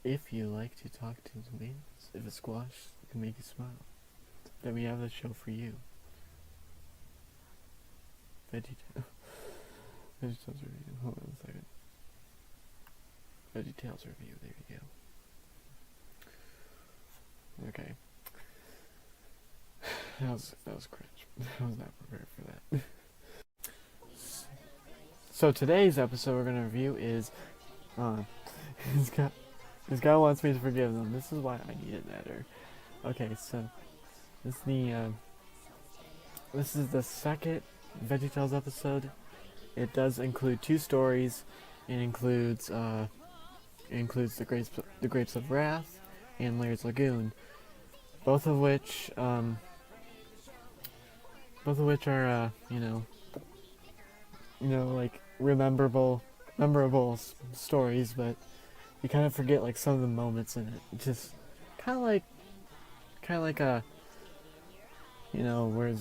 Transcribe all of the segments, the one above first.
if you like to talk to tomatoes, if a squash can make you smile, then we have a show for you. VeggieTales. VeggieTales review. Hold on a second. VeggieTales review. There you go. Okay. That was cringe. I was not prepared for that. So today's episode we're gonna review is this guy wants me to forgive them. This is why I need an editor. Okay, so this is the second VeggieTales episode. It does include two stories. It includes the Grapes of Wrath and Larry's Lagoon, both of which are like memorable stories, but you kind of forget like some of the moments in it. It's just kind of like Where's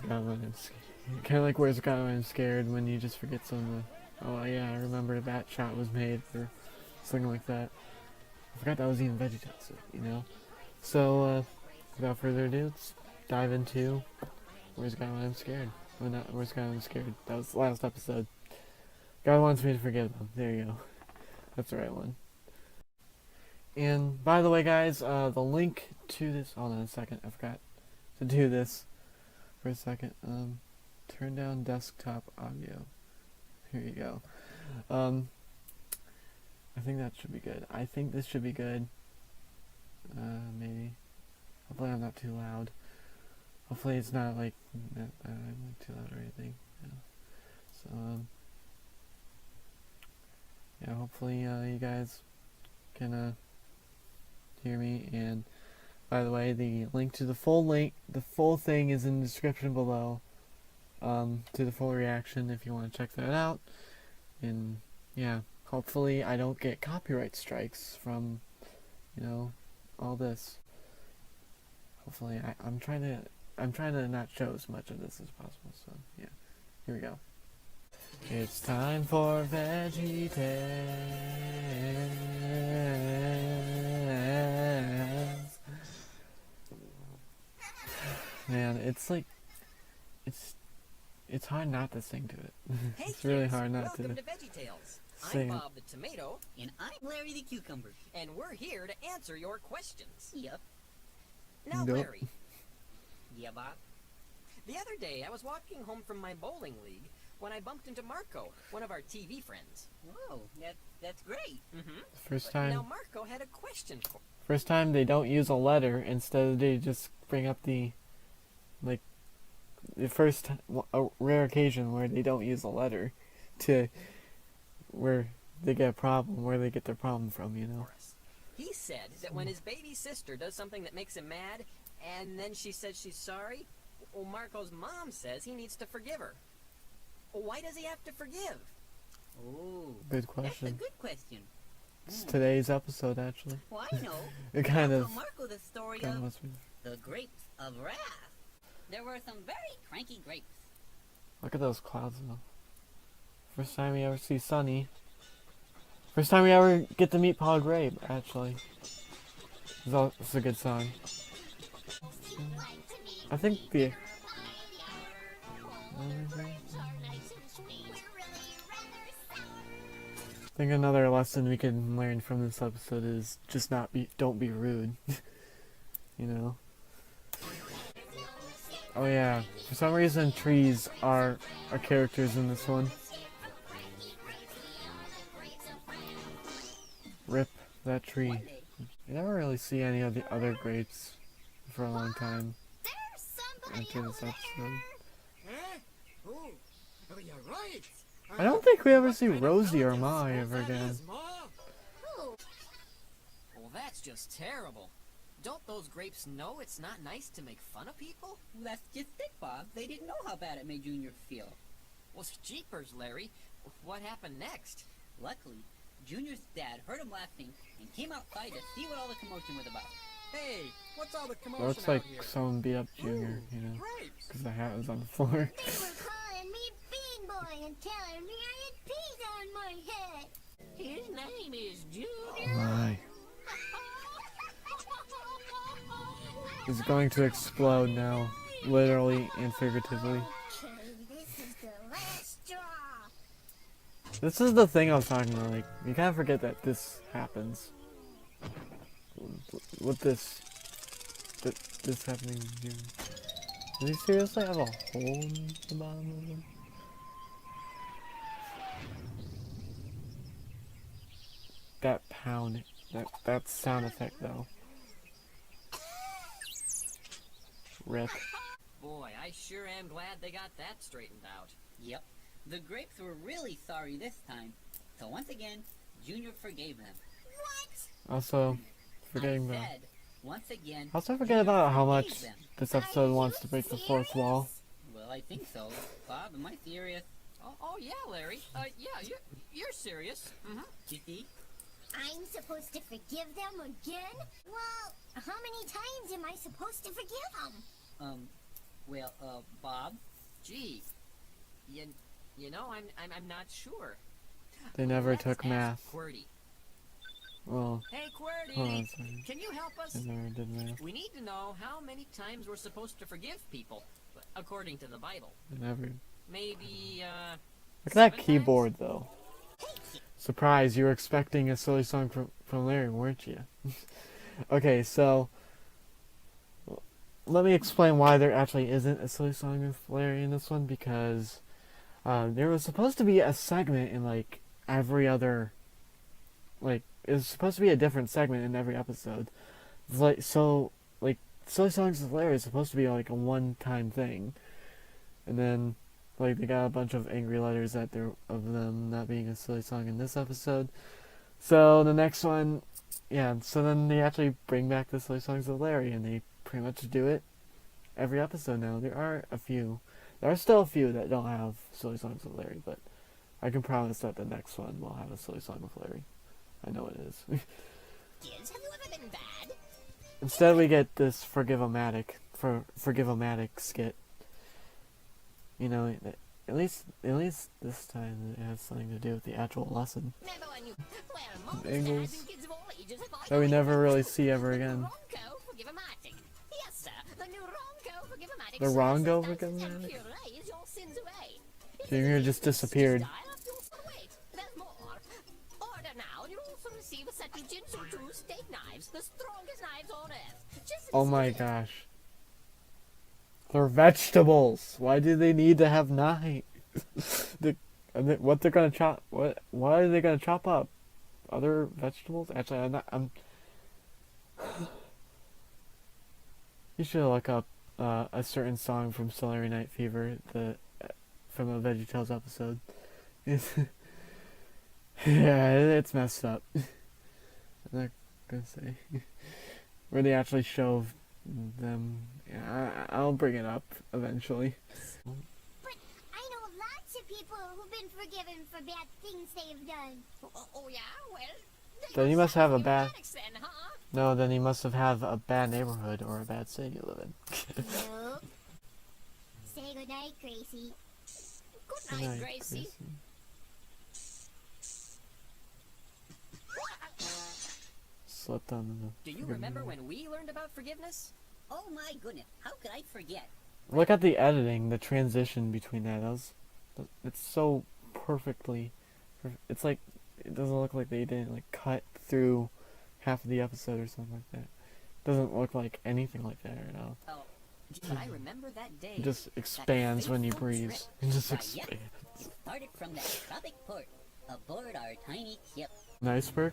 God When I'm Scared. Kind of like Where's God When I'm Scared, when you just forget some of the, oh yeah, I remember that shot was made, or something like that. I forgot that was even VeggieTales, you know? So, without further ado, let's dive into Where's God When I'm Scared. Well, not Where's God When I'm Scared. That was the last episode. God wants me to forgive them. There you go. That's the right one. And, by the way, guys, the link to this... Hold on a second. I forgot to do this for a second. Turn down desktop audio. Here you go. I think that should be good. I think this should be good. Maybe. Hopefully I'm not too loud. Hopefully it's not like I'm like too loud or anything. Yeah. So yeah, hopefully you guys can hear me. And by the way, the link to the full thing is in the description below. To the full reaction if you want to check that out. And yeah, hopefully I don't get copyright strikes from, all this. Hopefully I'm trying to not show as much of this as possible. So yeah, here we go. It's time for VeggieTales. Man, it's hard not to sing to it. Hey It's really kids, hard not welcome to to VeggieTales. sing. I'm Bob the Tomato, And I'm Larry the Cucumber. and we're here to answer your questions. Yep. Now, Nope. Larry, Yeah, Bob. the other day I was walking home from my bowling league when I bumped into Marco, one of our TV friends. Whoa, that's great. First Now, time Marco had a question for they don't use a letter. Instead they just bring up the a rare occasion where they don't use a letter to where they get a problem, where they get their problem from, us. He said that when his baby sister does something that makes him mad, and then she says she's sorry, well, Marco's mom says he needs to forgive her. Well, why does he have to forgive? Oh, Good that's a question. good question. It's today's episode, actually. Well, I know. It kind Tell of Marco the story kind of of must be. the Grapes of Wrath. There were some very cranky grapes. Look at those clouds, though. First time we ever see Sunny. First time we ever get to meet Paul Grape, actually. It's a good song. I think I think another lesson we can learn from this episode is just don't be rude. Oh yeah, for some reason trees are characters in this one. Rip that tree. You never really see any of the other grapes for a long time after this episode. Oh, you're right. I don't think we ever see Rosie or Ma ever again. Well, that's just terrible. Don't those grapes know it's not nice to make fun of people? Well, that's just it, Bob. They didn't know how bad it made Junior feel. Well, jeepers, Larry. What happened next? Luckily, Junior's dad heard him laughing and came outside to see what all the commotion was about. Hey, what's all the commotion Looks like out here? someone beat up Junior, Grapes. because the hat was on the floor. They were calling me Bean Boy and telling me I had peas on my head. His name is Junior. Oh my. is going to explode now, literally and figuratively. Okay, this is the last straw. This is the thing I was talking about, like, you can't forget that this happens. With this happening here. Does he seriously have a hole in the bottom of him? That pound, that sound effect though. Rip. Boy, I sure am glad they got that straightened out. Yep. The grapes were really sorry this time. So once again, Junior forgave them. Also, forgetting I about. said, once again, Also, forget Junior about how forgave much them. this episode wants to break the fourth wall. Well, I think so. Bob, am I serious? Oh yeah, Larry. Yeah, you're serious. Mm-hmm. You see? I'm supposed to forgive them again? Well, how many times am I supposed to forgive them? Bob? Gee, you know, I'm not sure. They never Let's took ask math. QWERTY. Well, Hey, QWERTY, hold on a second. can you help us? They never did math. We need to know how many times we're supposed to forgive people, according to the Bible. They never. Maybe, Look at that 7 keyboard though. Surprise! You were expecting a silly song from Larry, weren't you? Okay, so let me explain why there actually isn't a silly song with Larry in this one, because there was supposed to be a segment in like every other, like it was supposed to be a different segment in every episode. It's like silly songs with Larry is supposed to be like a one-time thing, and then like they got a bunch of angry letters of them not being a silly song in this episode. So the next one, yeah. So then they actually bring back the silly songs with Larry, and they pretty much do it every episode now. There are still a few that don't have silly songs with Larry, but I can promise that the next one will have a silly song with Larry. I know it is. kids, have you ever been bad? Instead, we get this Forgive-O-Matic skit. You know, at least this time it has something to do with the actual lesson Remember when you, well, most Angles. dads and kids of all ages have got that we your never really Forgettable. see ever The again. Ronco Forgive-O-Matic. Yes, sir. The new Ronco Forgive-O-Matic. The services Ronco does Forgive-O-Matic? and purees your sins away. It's Junior an just easy disappeared. style of your son. Wait, there's more. Order now, and you'll also receive a set of Jinsu steak knives, the strongest knives on earth. Just Oh my receive it. gosh. They're vegetables. Why do they need to have knives? What they're gonna chop? Why are they gonna chop up? Other vegetables? Actually, I'm. You should look up a certain song from Saturday Night Fever, from a VeggieTales episode. Yeah, it's messed up. I'm not gonna say where they actually show them. Yeah, I'll bring it up eventually. But I know lots of people who've been forgiven for bad things they've done. Oh yeah, well. Then you must have a bad. Forgive-O-Matics then, huh? No, then you must have a bad neighborhood or a bad city you live in. Nope. Say goodnight, Gracie. Good Good night, night, Gracie. Slept on the. Do you remember when we learned about forgiveness? Oh my goodness, how could I forget? Look at the editing, the transition between that. It's so perfectly. It's like it doesn't look like they didn't like cut through half of the episode or something like that. Doesn't look like anything like that at all. Oh, But I remember that day. It just expands when you fateful breathe. trip. It just Why, yep. expands. It started from that tropic port aboard our tiny ship. An iceberg?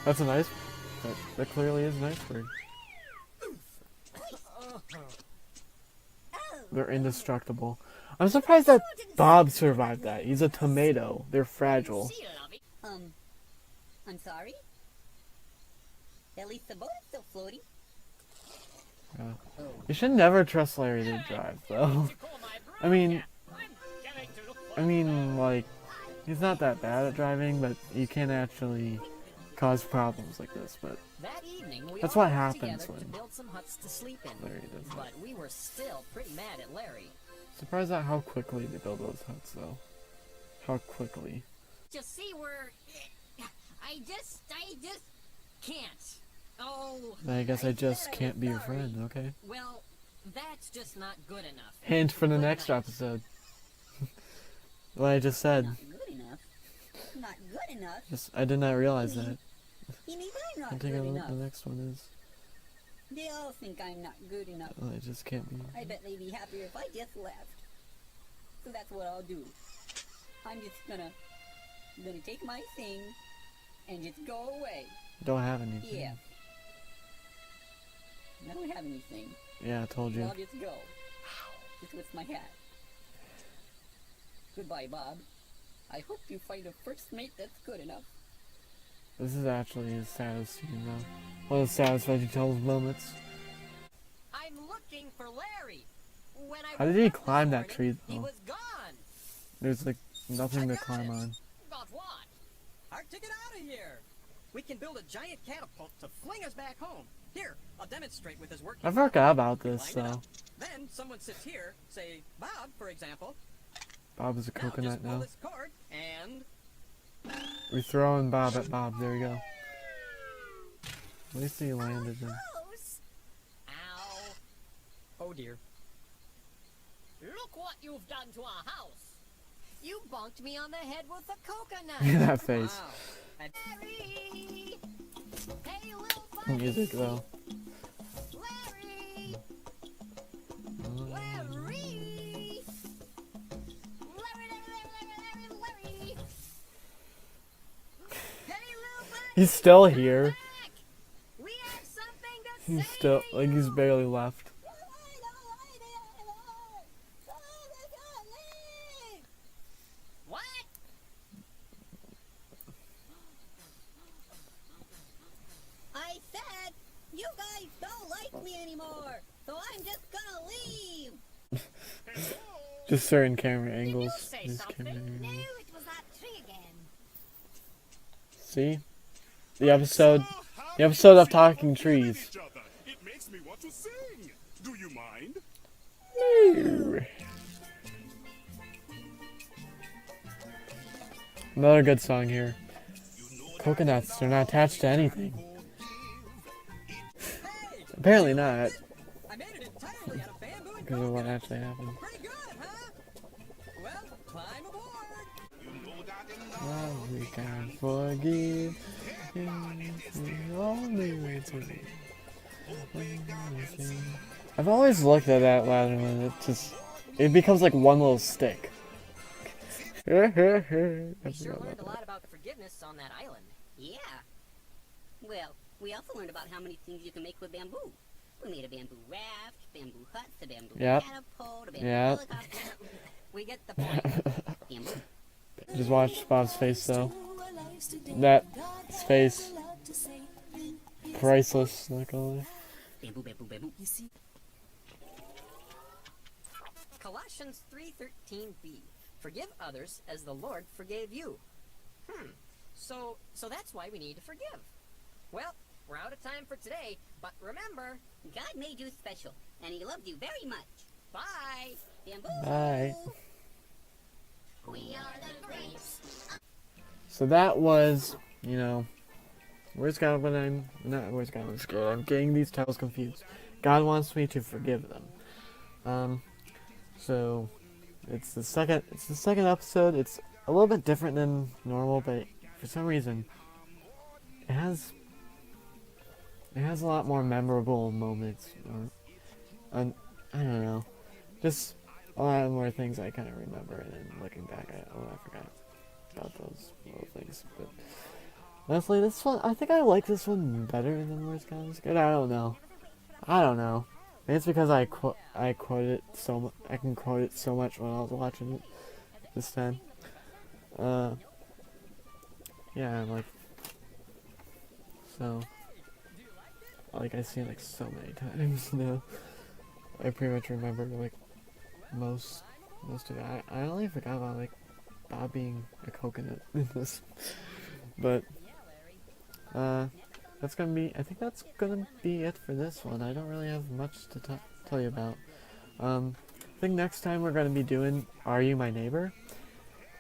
That's an iceberg. That clearly is an iceberg. They're indestructible. I'm surprised that Bob survived that. He's a tomato. They're fragile. See, Lovey. I'm sorry? At least the boat is still floating. Yeah. Oh, You should never trust Larry to drive, though. I mean, like, he's not that bad at driving, but he can actually cause problems like this. But That evening, we That's all what got happens together to when build some huts to sleep in. Larry does that. But we were still pretty mad at Larry. Surprised at how quickly they build those huts, though. How quickly. Just see, I just can't. Oh, I guess I said just I was can't be your sorry. friend, okay? Well, that's just not good enough. Hint for the Good next night. episode. What I just said. Not good enough. Not good enough. I did not realize You mean- that. You mean I'm I not think good the enough? next one is. They all think I'm not good enough. I just can't be. I bet they'd be happier if I just left. So that's what I'll do. I'm just gonna take my thing and just go away. Don't have anything. Yeah. I don't have anything. Yeah, I told So you. I'll just go. Just with my hat. Goodbye, Bob. I hope you find a first mate that's good enough. This is actually his saddest scene, though. One of the saddest VeggieTales moments. I'm looking for Larry. When I How did woke he up this climb that morning, tree, He though? was gone. There's like nothing I to got climb it. on. Got what? Our ticket out of here. We can build a giant catapult to fling us back home. Here, I'll demonstrate with his working. I forgot about model. this, Line it though. up. Then someone sits here, say Bob, for example. Bob is a Now coconut just pull now. this cord and We're throwing Bob at Bob. There we go. At least he landed then. Close. ow. Oh dear. Look what you've done to our house. You bonked me on the head with a coconut. Look at that face. Wow. And Larry! Hey, little buddy! Music, though. Larry! Larry! Larry, Larry, Larry! Hey, little buddy! He's still here. Back! We have something to He's say still, to like, he's you. barely left. what? I said, you guys don't like me anymore, so I'm just gonna leave. Just certain camera angles. say Just something? camera No, angles. it was that tree again. See? The episode of Talking Trees. It makes me want to sing. Do you mind? Another good song here. Coconuts, they're not attached to anything. Hey, Apparently not, I made it entirely out of bamboo and because of what coconut. actually happened. Pretty good, huh? Well, climb aboard. Oh, we can forgive. The only way to be. I've always looked at that ladder and it becomes like one little stick. We sure I learned forgot a about lot about forgiveness on that island. Yeah. Well, we also learned about how many things you can make with bamboo. We made a bamboo raft, bamboo huts, a bamboo Yep. catapult, a bamboo Yep. helicopter. We get the point. Bamboo. Just watch Bob's face though. That face, priceless. Not gonna lie. Bamboo, bamboo, bamboo. Colossians 3:13b. Forgive others as the Lord forgave you. So that's why we need to forgive. Well, we're out of time for today, but remember, God made you special, and He loved you very much. bye! Bamboo. Bye. We are the grapes. So that was, where's God when where's God when I'm scared? I'm getting these titles confused. God wants me to forgive them. So it's the second episode. It's a little bit different than normal, but for some reason it has a lot more memorable moments. I don't know, just a lot more things I kind of remember, and then looking back, I forgot about those little things. But honestly, this one, I think I like this one better than Where's God Was Good. I don't know. Maybe it's because I quote it so much. I can quote it so much when I was watching it this time. Yeah, I'm like, so, like I've seen it like so many times now. I pretty much remember like most of it. I only forgot about like Bob being a coconut in this, but that's gonna be. I think that's gonna be it for this one. I don't really have much to tell you about. I think next time we're gonna be doing Are You My Neighbor?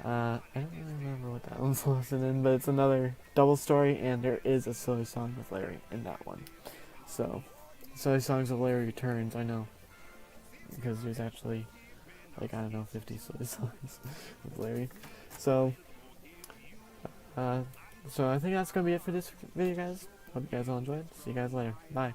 I don't really remember what that one's listed in, but it's another double story, and there is a silly song with Larry in that one. So, silly songs with Larry returns, I know, because there's actually, like, I don't know, 50 silly songs with Larry. So I think that's gonna be it for this video, guys. Hope you guys all enjoyed. See you guys later. Bye.